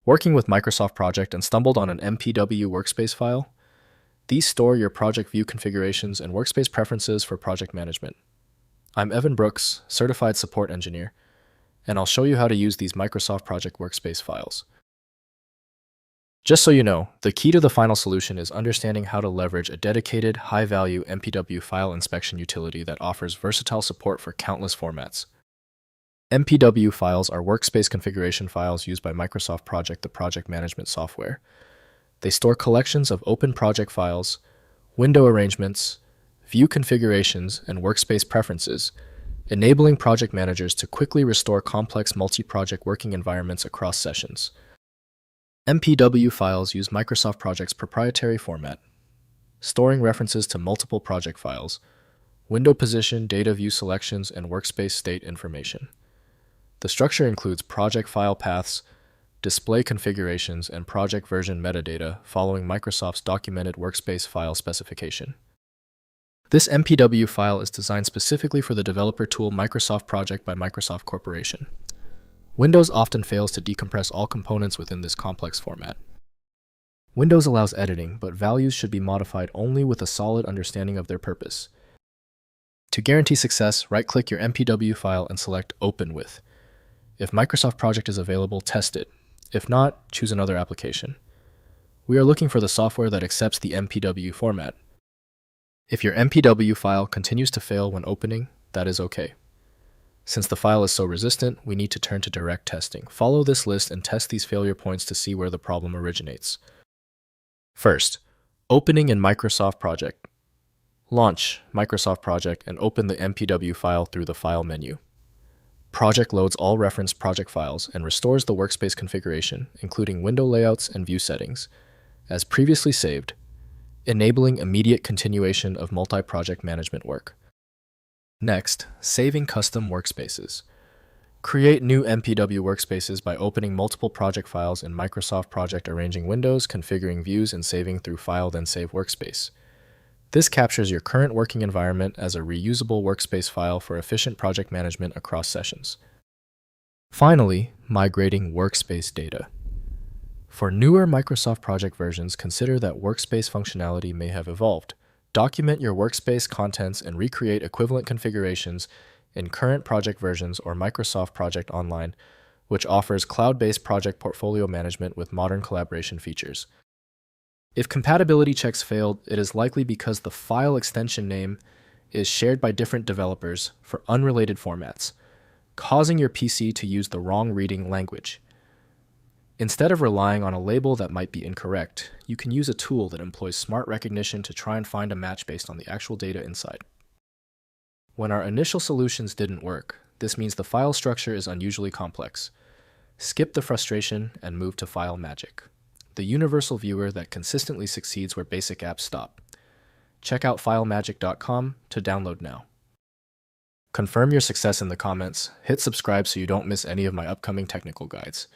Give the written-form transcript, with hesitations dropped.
Working with Microsoft Project and stumbled on an MPW Workspace file? These store your project view configurations and workspace preferences for project management. I'm Evan Brooks, Certified Support Engineer, and I'll show you how to use these Microsoft Project Workspace files. Just so you know, the key to the final solution is understanding how to leverage a dedicated, high-value MPW file inspection utility that offers versatile support for countless formats. MPW files are workspace configuration files used by Microsoft Project, the project management software. They store collections of open project files, window arrangements, view configurations, and workspace preferences, enabling project managers to quickly restore complex multi-project working environments across sessions. MPW files use Microsoft Project's proprietary format, storing references to multiple project files, window position, data view selections, and workspace state information. The structure includes project file paths, display configurations, and project version metadata following Microsoft's documented workspace file specification. This MPW file is designed specifically for the developer tool Microsoft Project by Microsoft Corporation. Windows often fails to decompress all components within this complex format. Windows allows editing, but values should be modified only with a solid understanding of their purpose. To guarantee success, right-click your MPW file and select Open With. If Microsoft Project is available, test it. If not, choose another application. We are looking for the software that accepts the MPW format. If your MPW file continues to fail when opening, that is okay. Since the file is so resistant, we need to turn to direct testing. Follow this list and test these failure points to see where the problem originates. First, opening in Microsoft Project. Launch Microsoft Project and open the MPW file through the File menu. Project loads all referenced project files and restores the workspace configuration, including window layouts and view settings, as previously saved, enabling immediate continuation of multi-project management work. Next, saving custom workspaces. Create new MPW workspaces by opening multiple project files in Microsoft Project, arranging windows, configuring views, and saving through File, then Save Workspace. This captures your current working environment as a reusable workspace file for efficient project management across sessions. Finally, migrating workspace data. For newer Microsoft Project versions, consider that workspace functionality may have evolved. Document your workspace contents and recreate equivalent configurations in current project versions or Microsoft Project Online, which offers cloud-based project portfolio management with modern collaboration features. If compatibility checks failed, it is likely because the file extension name is shared by different developers for unrelated formats, causing your PC to use the wrong reading language. Instead of relying on a label that might be incorrect, you can use a tool that employs smart recognition to try and find a match based on the actual data inside. When our initial solutions didn't work, this means the file structure is unusually complex. Skip the frustration and move to File Magic, the universal viewer that consistently succeeds where basic apps stop. Check out filemagic.com to download now. Confirm your success in the comments, hit subscribe so you don't miss any of my upcoming technical guides.